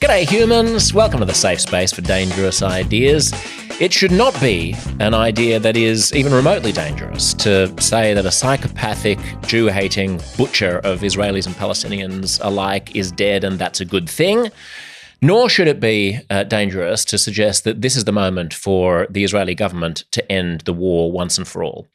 G'day humans, welcome to the safe space for dangerous ideas. It should not be an idea that is even remotely dangerous to say that a psychopathic, Jew-hating butcher of Israelis and Palestinians alike is dead and that's a good thing. Nor should it be dangerous to suggest that this is the moment for the Israeli government to end the war once and for all.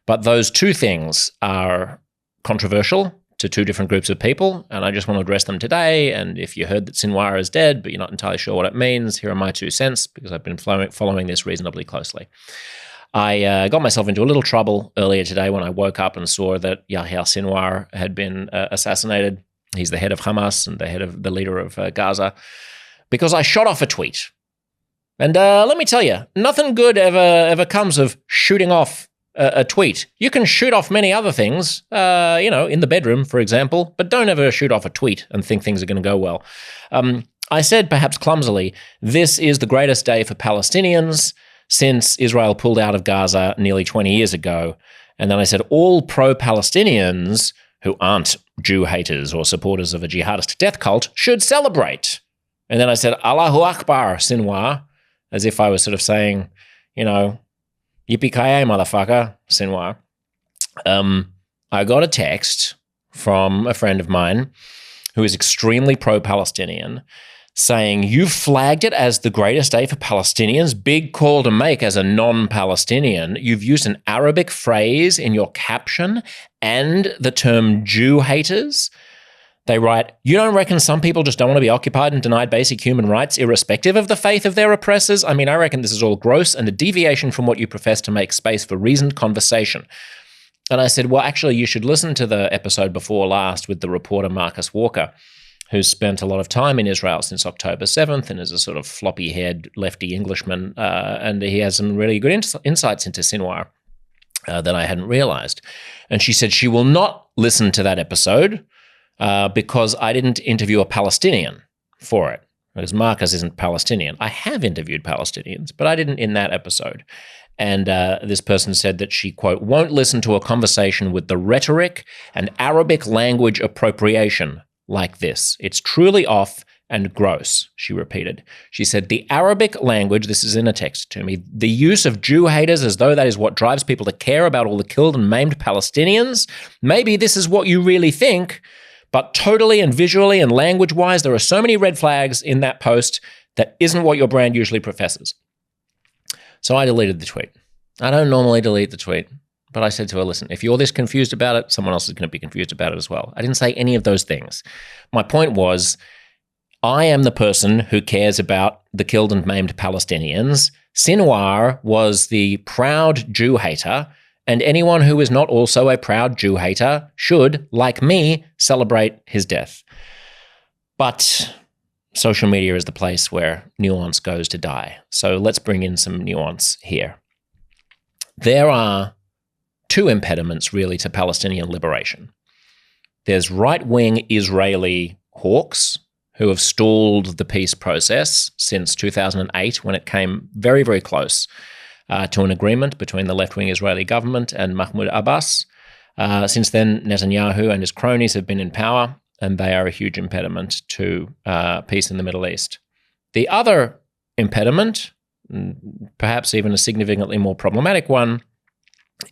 But those two things are controversial to two different groups of people, and I just want to address them today. And if you heard that Sinwar is dead, but you're not entirely sure what it means, here are my 2 cents, because I've been following this reasonably closely. I got myself into a little trouble earlier today when I woke up and saw that Yahya Sinwar had been assassinated. He's the head of Hamas and the leader of Gaza, because I shot off a tweet. And let me tell you, nothing good ever comes of shooting off a tweet. You can shoot off many other things, in the bedroom, for example, but don't ever shoot off a tweet and think things are going to go well. I said, perhaps clumsily, this is the greatest day for Palestinians since Israel pulled out of Gaza nearly 20 years ago. And then I said, all pro-Palestinians who aren't Jew haters or supporters of a jihadist death cult should celebrate. And then I said, Allahu Akbar, Sinwar, as if I was sort of saying, yippee-ki-yay, motherfucker, Sinwar. I got a text from a friend of mine who is extremely pro-Palestinian saying, you flagged it as the greatest day for Palestinians. Big call to make as a non-Palestinian. You've used an Arabic phrase in your caption and the term Jew haters. They write, you don't reckon some people just don't want to be occupied and denied basic human rights irrespective of the faith of their oppressors? I mean, I reckon this is all gross and a deviation from what you profess to make space for reasoned conversation. And I said, well, actually, you should listen to the episode before last with the reporter Marcus Walker, who's spent a lot of time in Israel since October 7th and is a sort of floppy-haired lefty Englishman. And he has some really good insights into Sinwar that I hadn't realized. And she said she will not listen to that episode because I didn't interview a Palestinian for it, because Marcus isn't Palestinian. I have interviewed Palestinians, but I didn't in that episode. And this person said that she, quote, won't listen to a conversation with the rhetoric and Arabic language appropriation like this. It's truly off and gross, she repeated. She said, the Arabic language, this is in a text to me, the use of Jew haters as though that is what drives people to care about all the killed and maimed Palestinians. Maybe this is what you really think, but totally and visually and language-wise, there are so many red flags in that post that isn't what your brand usually professes. So I deleted the tweet. I don't normally delete the tweet, but I said to her, listen, if you're this confused about it, someone else is going to be confused about it as well. I didn't say any of those things. My point was, I am the person who cares about the killed and maimed Palestinians. Sinwar was the proud Jew hater, and anyone who is not also a proud Jew hater should, like me, celebrate his death. But social media is the place where nuance goes to die. So let's bring in some nuance here. There are 2 impediments, really, to Palestinian liberation. There's right-wing Israeli hawks who have stalled the peace process since 2008, when it came very, very close to an agreement between the left-wing Israeli government and Mahmoud Abbas. Since then, Netanyahu and his cronies have been in power, and they are a huge impediment to peace in the Middle East. The other impediment, perhaps even a significantly more problematic one,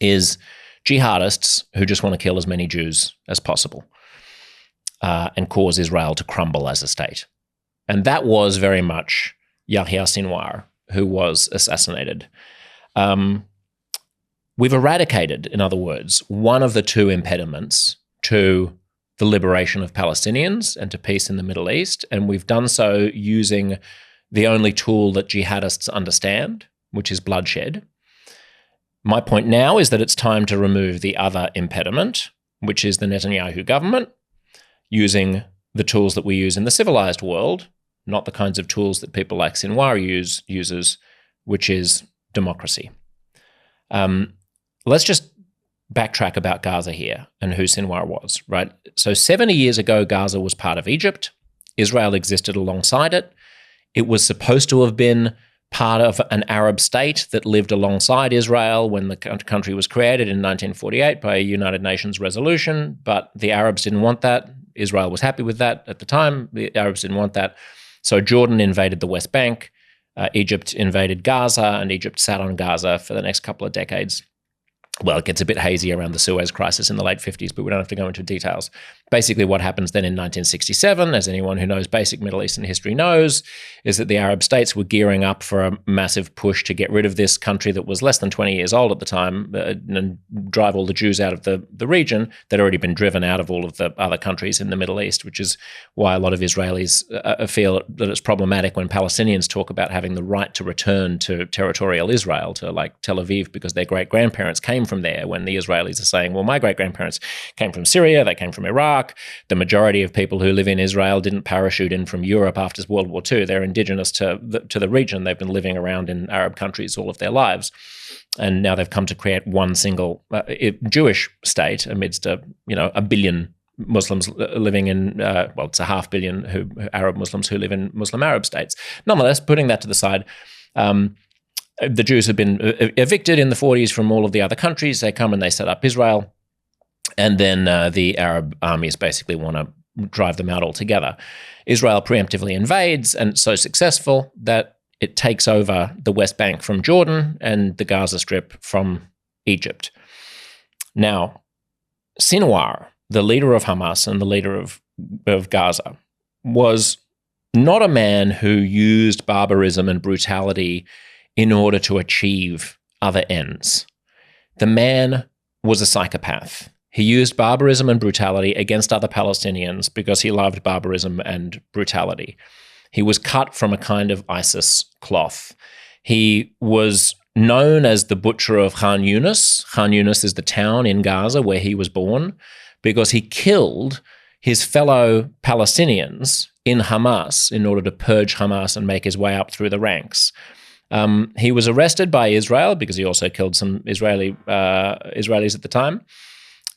is jihadists who just want to kill as many Jews as possible and cause Israel to crumble as a state. And that was very much Yahya Sinwar, who was assassinated. We've eradicated, in other words, one of the 2 impediments to the liberation of Palestinians and to peace in the Middle East, and we've done so using the only tool that jihadists understand, which is bloodshed. My point now is that it's time to remove the other impediment, which is the Netanyahu government, using the tools that we use in the civilized world, not the kinds of tools that people like Sinwar uses, which is democracy. Let's just backtrack about Gaza here and who Sinwar was, right? So 70 years ago, Gaza was part of Egypt. Israel existed alongside it. It was supposed to have been part of an Arab state that lived alongside Israel when the country was created in 1948 by a United Nations resolution, but the Arabs didn't want that. Israel was happy with that at the time. The Arabs didn't want that. So Jordan invaded the West Bank, Egypt invaded Gaza, and Egypt sat on Gaza for the next couple of decades. Well, it gets a bit hazy around the Suez Crisis in the late 50s, but we don't have to go into details. Basically, what happens then in 1967, as anyone who knows basic Middle Eastern history knows, is that the Arab states were gearing up for a massive push to get rid of this country that was less than 20 years old at the time and drive all the Jews out of the region that had already been driven out of all of the other countries in the Middle East, which is why a lot of Israelis feel that it's problematic when Palestinians talk about having the right to return to territorial Israel, to like Tel Aviv, because their great-grandparents came from there, when the Israelis are saying, well, my great-grandparents came from Syria, they came from Iraq. The majority of people who live in Israel didn't parachute in from Europe after World War II. They're indigenous to the region. They've been living around in Arab countries all of their lives. And now they've come to create one single Jewish state amidst a billion Muslims living in, it's a 500 million Arab Muslims who live in Muslim Arab states. Nonetheless, putting that to the side, the Jews have been evicted in the 40s from all of the other countries. They come and they set up Israel. And then the Arab armies basically want to drive them out altogether. Israel preemptively invades, and so successful that it takes over the West Bank from Jordan and the Gaza Strip from Egypt. Now, Sinwar, the leader of Hamas and the leader of Gaza, was not a man who used barbarism and brutality in order to achieve other ends. The man was a psychopath. He used barbarism and brutality against other Palestinians because he loved barbarism and brutality. He was cut from a kind of ISIS cloth. He was known as the butcher of Khan Yunis. Khan Yunis is the town in Gaza where he was born, because he killed his fellow Palestinians in Hamas in order to purge Hamas and make his way up through the ranks. He was arrested by Israel because he also killed some Israelis at the time.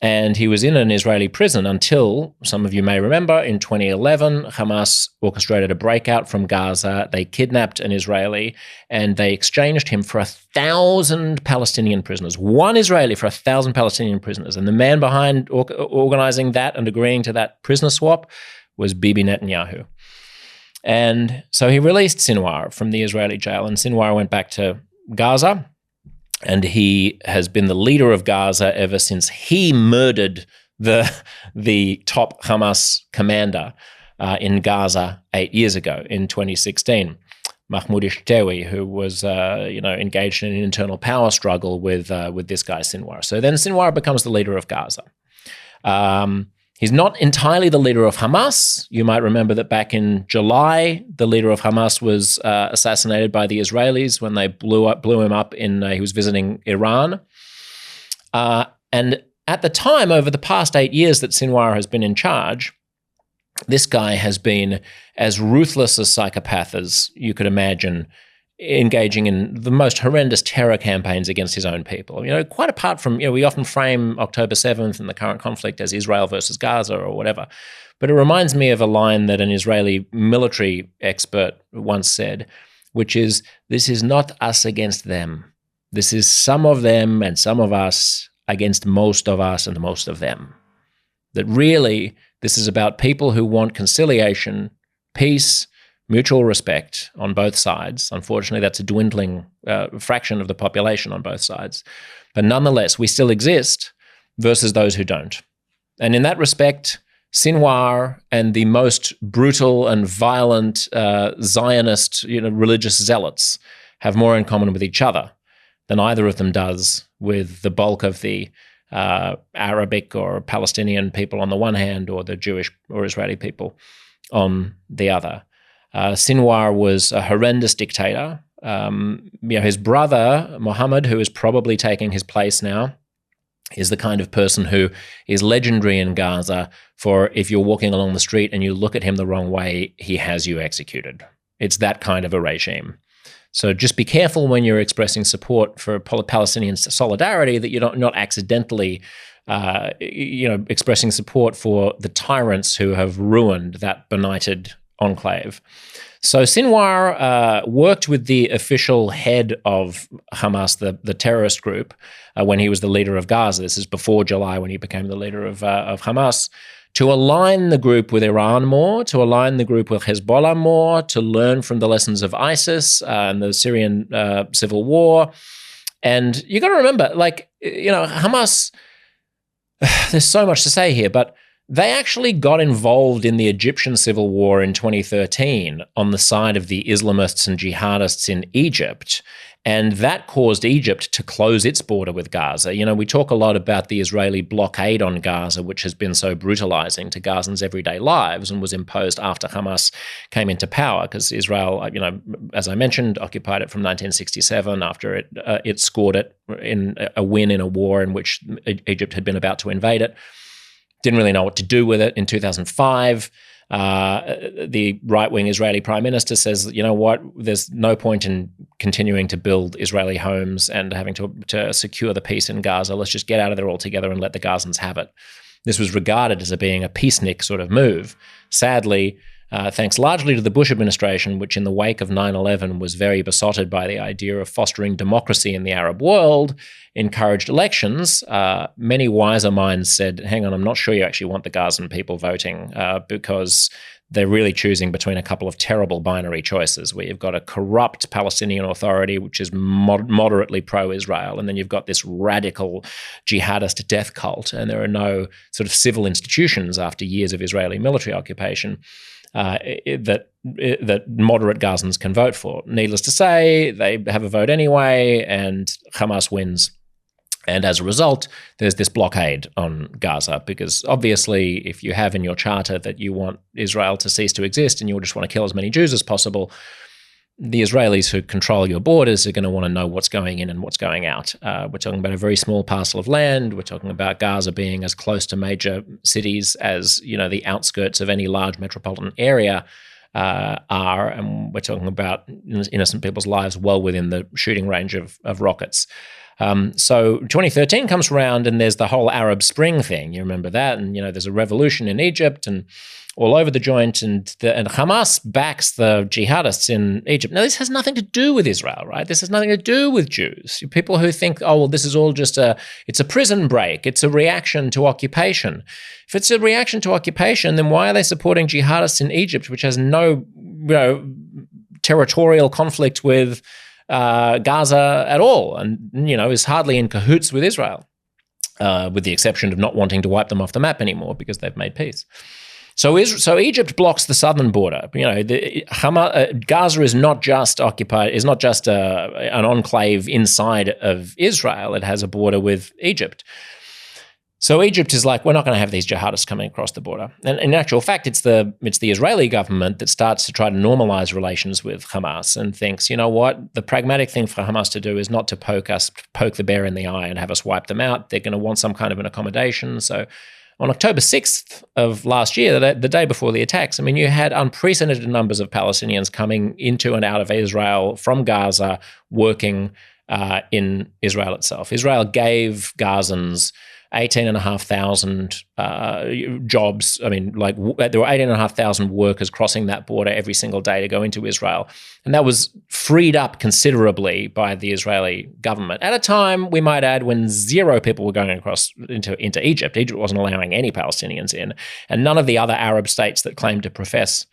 And he was in an Israeli prison until, some of you may remember, in 2011, Hamas orchestrated a breakout from Gaza. They kidnapped an Israeli and they exchanged him for 1,000 Palestinian prisoners. One Israeli for 1,000 Palestinian prisoners. And the man behind organizing that and agreeing to that prisoner swap was Bibi Netanyahu. And so he released Sinwar from the Israeli jail, and Sinwar went back to Gaza. And he has been the leader of Gaza ever since he murdered the top Hamas commander in Gaza 8 years ago, in 2016, Mahmoud Ishtewi, who was engaged in an internal power struggle with this guy Sinwar. So then Sinwar becomes the leader of Gaza. He's not entirely the leader of Hamas. You might remember that back in July, the leader of Hamas was assassinated by the Israelis when they blew him up he was visiting Iran. And at the time, over the past 8 years that Sinwar has been in charge, this guy has been as ruthless a psychopath as you could imagine, engaging in the most horrendous terror campaigns against his own people. Quite apart from, we often frame October 7th and the current conflict as Israel versus Gaza or whatever. But it reminds me of a line that an Israeli military expert once said, which is, this is not us against them. This is some of them and some of us against most of us and most of them. That really, this is about people who want conciliation, peace, mutual respect on both sides. Unfortunately, that's a dwindling fraction of the population on both sides. But nonetheless, we still exist versus those who don't. And in that respect, Sinwar and the most brutal and violent Zionist, religious zealots have more in common with each other than either of them does with the bulk of the Arabic or Palestinian people on the one hand, or the Jewish or Israeli people on the other. Sinwar was a horrendous dictator. His brother, Mohammed, who is probably taking his place now, is the kind of person who is legendary in Gaza for, if you're walking along the street and you look at him the wrong way, he has you executed. It's that kind of a regime. So just be careful when you're expressing support for Palestinian solidarity that you're not accidentally expressing support for the tyrants who have ruined that benighted enclave. So Sinwar worked with the official head of Hamas, the terrorist group, when he was the leader of Gaza. This is before July, when he became the leader of Hamas, to align the group with Iran more, to align the group with Hezbollah more, to learn from the lessons of ISIS and the Syrian civil war. And you got to remember, Hamas, there's so much to say here, but they actually got involved in the Egyptian civil war in 2013 on the side of the Islamists and jihadists in Egypt. And that caused Egypt to close its border with Gaza. We talk a lot about the Israeli blockade on Gaza, which has been so brutalizing to Gazans' everyday lives and was imposed after Hamas came into power, because Israel, as I mentioned, occupied it from 1967 after it scored it in a win in a war in which Egypt had been about to invade it. Didn't really know what to do with it. In 2005, the right-wing Israeli prime minister says, you know what, there's no point in continuing to build Israeli homes and having to secure the peace in Gaza. Let's just get out of there altogether and let the Gazans have it. This was regarded as being a peacenik sort of move. Sadly, thanks largely to the Bush administration, which in the wake of 9/11 was very besotted by the idea of fostering democracy in the Arab world, encouraged elections, many wiser minds said, hang on, I'm not sure you actually want the Gazan people voting because they're really choosing between a couple of terrible binary choices where you've got a corrupt Palestinian Authority, which is moderately pro-Israel, and then you've got this radical jihadist death cult, and there are no sort of civil institutions after years of Israeli military occupation that moderate Gazans can vote for. Needless to say, they have a vote anyway, and Hamas wins. And as a result, there's this blockade on Gaza, because obviously if you have in your charter that you want Israel to cease to exist and you just want to kill as many Jews as possible, the Israelis who control your borders are going to want to know what's going in and what's going out. We're talking about a very small parcel of land. We're talking about Gaza being as close to major cities as, the outskirts of any large metropolitan area are. And we're talking about innocent people's lives well within the shooting range of rockets. So 2013 comes around and there's the whole Arab Spring thing. You remember that? And, there's a revolution in Egypt and all over the joint, and Hamas backs the jihadists in Egypt. Now, this has nothing to do with Israel, right? This has nothing to do with Jews. People who think, oh, well, this is all just it's a prison break. It's a reaction to occupation. If it's a reaction to occupation, then why are they supporting jihadists in Egypt, which has no, territorial conflict with Gaza at all, and is hardly in cahoots with Israel, with the exception of not wanting to wipe them off the map anymore because they've made peace. So Egypt blocks the southern border. Gaza is not just occupied, is not just an enclave inside of Israel. It has a border with Egypt. So Egypt is like, we're not going to have these jihadists coming across the border. And in actual fact, it's the Israeli government that starts to try to normalize relations with Hamas and thinks, you know what, the pragmatic thing for Hamas to do is not to poke the bear in the eye and have us wipe them out. They're going to want some kind of an accommodation. So on October 6th of last year, the day before the attacks, you had unprecedented numbers of Palestinians coming into and out of Israel from Gaza, working in Israel itself. Israel gave Gazans 18,500 jobs. There were 18,500 workers crossing that border every single day to go into Israel. And that was freed up considerably by the Israeli government at a time, we might add, when zero people were going across into Egypt. Egypt wasn't allowing any Palestinians in. And none of the other Arab states that claimed to profess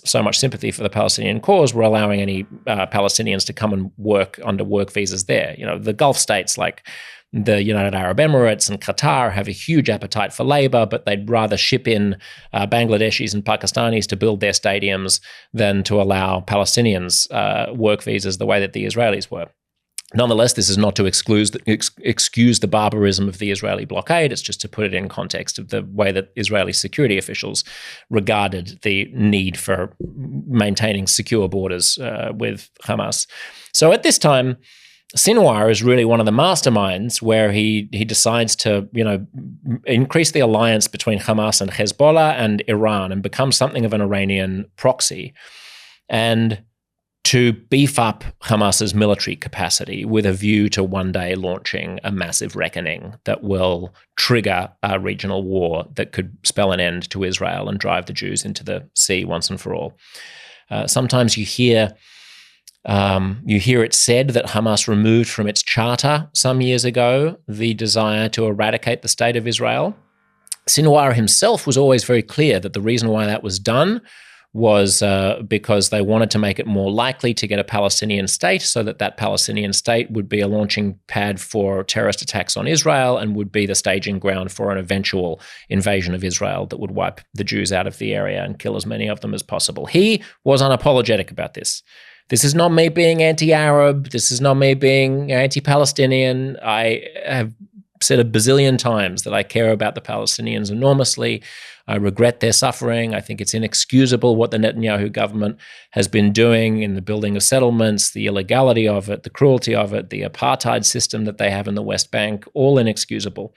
so much sympathy for the Palestinian cause were allowing any Palestinians to come and work under work visas there. The Gulf states like the United Arab Emirates and Qatar have a huge appetite for labor, but they'd rather ship in Bangladeshis and Pakistanis to build their stadiums than to allow Palestinians work visas the way that the Israelis were. Nonetheless, this is not to excuse the barbarism of the Israeli blockade. It's just to put it in context of the way that Israeli security officials regarded the need for maintaining secure borders with Hamas. So at this time, Sinwar is really one of the masterminds where he decides to, increase the alliance between Hamas and Hezbollah and Iran and become something of an Iranian proxy, and to beef up Hamas's military capacity with a view to one day launching a massive reckoning that will trigger a regional war that could spell an end to Israel and drive the Jews into the sea once and for all. Sometimes you hear it said that Hamas removed from its charter some years ago the desire to eradicate the state of Israel. Sinwar himself was always very clear that the reason why that was done was because they wanted to make it more likely to get a Palestinian state, so that that Palestinian state would be a launching pad for terrorist attacks on Israel and would be the staging ground for an eventual invasion of Israel that would wipe the Jews out of the area and kill as many of them as possible. He was unapologetic about this. This is not me being anti-Arab. This is not me being anti-Palestinian. I have said a bazillion times that I care about the Palestinians enormously. I regret their suffering. I think it's inexcusable what the Netanyahu government has been doing in the building of settlements, the illegality of it, the cruelty of it, the apartheid system that they have in the West Bank, all inexcusable.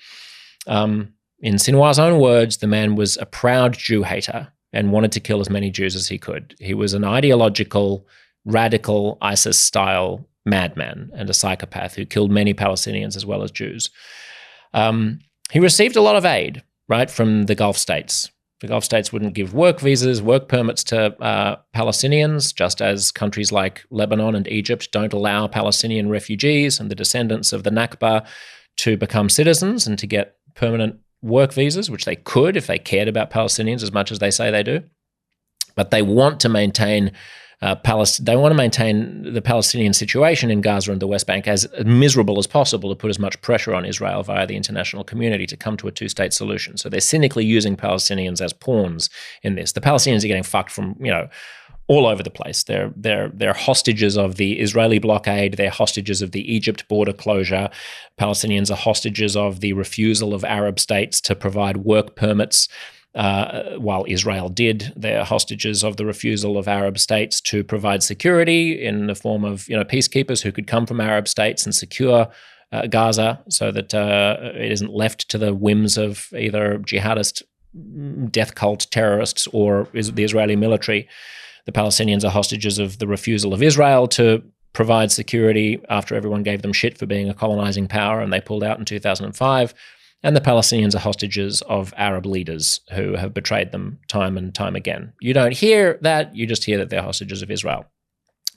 In Sinwar's own words, the man was a proud Jew hater and wanted to kill as many Jews as he could. He was an ideological, radical ISIS-style madman and a psychopath who killed many Palestinians as well as Jews. He received a lot of aid, right, from the Gulf states. The Gulf states wouldn't give work visas, work permits to Palestinians, just as countries like Lebanon and Egypt don't allow Palestinian refugees and the descendants of the Nakba to become citizens and to get permanent work visas, which they could if they cared about Palestinians as much as they say they do. But they want to maintain the Palestinian situation in Gaza and the West Bank as miserable as possible to put as much pressure on Israel via the international community to come to a two-state solution. So they're cynically using Palestinians as pawns in this. The Palestinians are getting fucked from, all over the place. They're hostages of the Israeli blockade. They're hostages of the Egypt border closure. Palestinians are hostages of the refusal of Arab states to provide work permits. While Israel did, they're hostages of the refusal of Arab states to provide security in the form of peacekeepers who could come from Arab states and secure Gaza so that it isn't left to the whims of either jihadist death cult terrorists or the Israeli military. The Palestinians are hostages of the refusal of Israel to provide security after everyone gave them shit for being a colonizing power and they pulled out in 2005. And the Palestinians are hostages of Arab leaders who have betrayed them time and time again. You don't hear that, you just hear that they're hostages of Israel.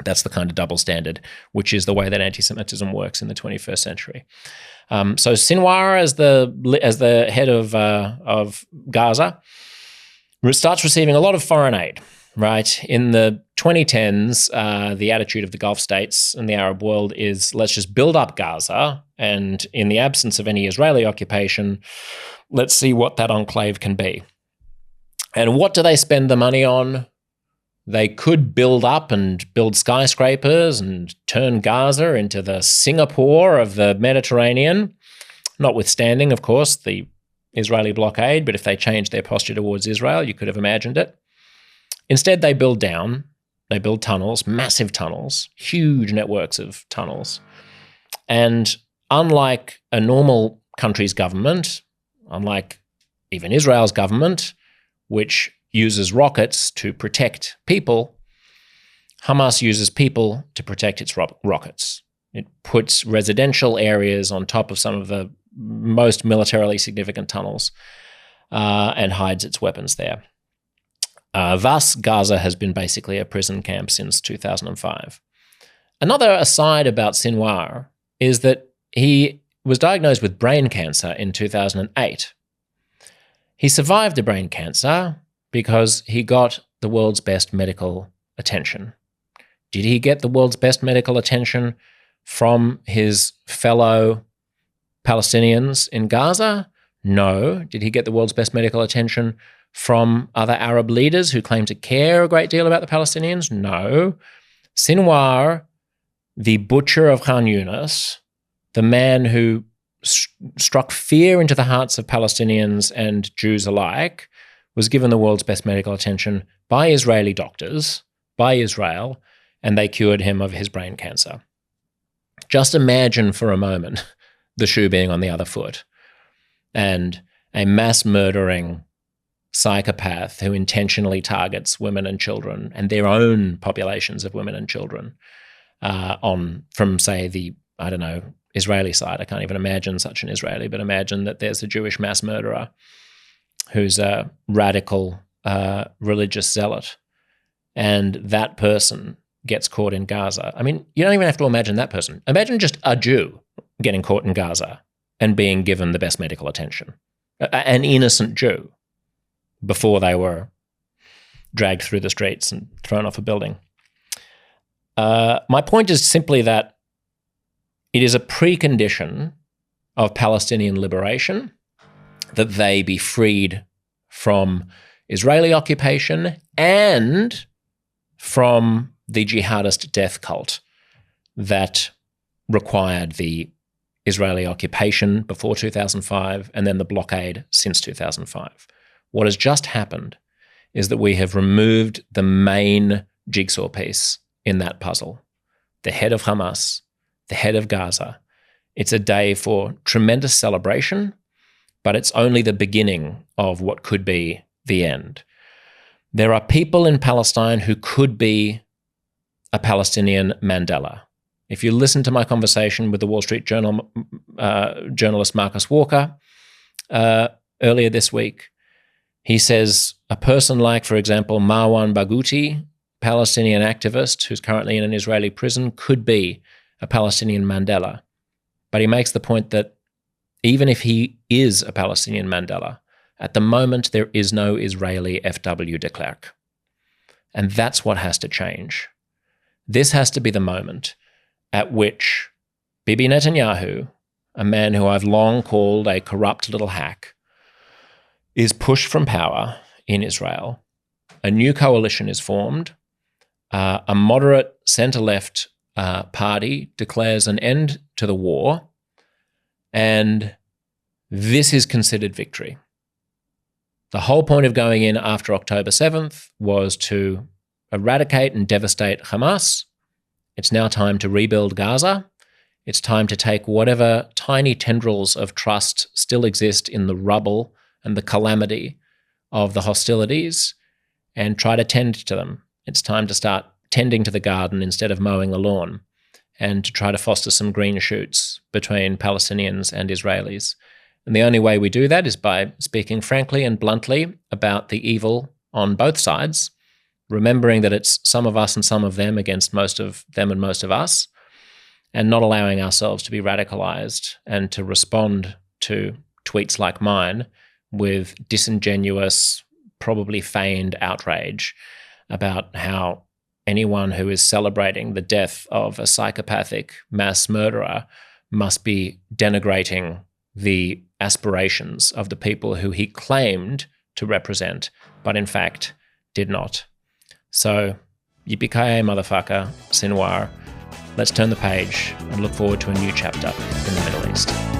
That's the kind of double standard, which is the way that anti-Semitism works in the 21st century. So Sinwar, as the head of Gaza, starts receiving a lot of foreign aid. Right. In the 2010s, the attitude of the Gulf states and the Arab world is, let's just build up Gaza. And in the absence of any Israeli occupation, let's see what that enclave can be. And what do they spend the money on? They could build up and build skyscrapers and turn Gaza into the Singapore of the Mediterranean, notwithstanding, of course, the Israeli blockade. But if they changed their posture towards Israel, you could have imagined it. Instead, they build down. They build tunnels, massive tunnels, huge networks of tunnels. And unlike a normal country's government, unlike even Israel's government, which uses rockets to protect people, Hamas uses people to protect its rockets. It puts residential areas on top of some of the most militarily significant tunnels and hides its weapons there. Thus, Gaza has been basically a prison camp since 2005. Another aside about Sinwar is that he was diagnosed with brain cancer in 2008. He survived the brain cancer because he got the world's best medical attention. Did he get the world's best medical attention from his fellow Palestinians in Gaza? No. Did he get the world's best medical attention from other Arab leaders who claim to care a great deal about the Palestinians? No. Sinwar, the butcher of Khan Yunis, the man who struck fear into the hearts of Palestinians and Jews alike, was given the world's best medical attention by Israeli doctors, by Israel, and they cured him of his brain cancer. Just imagine for a moment the shoe being on the other foot and a mass murdering psychopath who intentionally targets women and children and their own populations of women and children from, say, the, Israeli side. I can't even imagine such an Israeli, but imagine that there's a Jewish mass murderer who's a radical religious zealot, and that person gets caught in Gaza. I mean, you don't even have to imagine that person. Imagine just a Jew getting caught in Gaza and being given the best medical attention. an innocent Jew, before they were dragged through the streets and thrown off a building. My point is simply that it is a precondition of Palestinian liberation that they be freed from Israeli occupation and from the jihadist death cult that required the Israeli occupation before 2005 and then the blockade since 2005. What has just happened is that we have removed the main jigsaw piece in that puzzle, the head of Hamas, the head of Gaza. It's a day for tremendous celebration, but it's only the beginning of what could be the end. There are people in Palestine who could be a Palestinian Mandela. If you listen to my conversation with the Wall Street Journal journalist Marcus Walker earlier this week, he says a person like, for example, Marwan Barghouti, Palestinian activist who's currently in an Israeli prison, could be a Palestinian Mandela. But he makes the point that even if he is a Palestinian Mandela, at the moment there is no Israeli F.W. de Klerk. And that's what has to change. This has to be the moment at which Bibi Netanyahu, a man who I've long called a corrupt little hack, is pushed from power in Israel. A new coalition is formed. A moderate centre-left party declares an end to the war, and this is considered victory. The whole point of going in after October 7th was to eradicate and devastate Hamas. It's now time to rebuild Gaza. It's time to take whatever tiny tendrils of trust still exist in the rubble and the calamity of the hostilities and try to tend to them. It's time to start tending to the garden instead of mowing the lawn, and to try to foster some green shoots between Palestinians and Israelis. And the only way we do that is by speaking frankly and bluntly about the evil on both sides, remembering that it's some of us and some of them against most of them and most of us, and not allowing ourselves to be radicalized and to respond to tweets like mine with disingenuous, probably feigned outrage about how anyone who is celebrating the death of a psychopathic mass murderer must be denigrating the aspirations of the people who he claimed to represent, but in fact did not. So, yippee-ki-yay, motherfucker, Sinwar. Let's turn the page and look forward to a new chapter in the Middle East.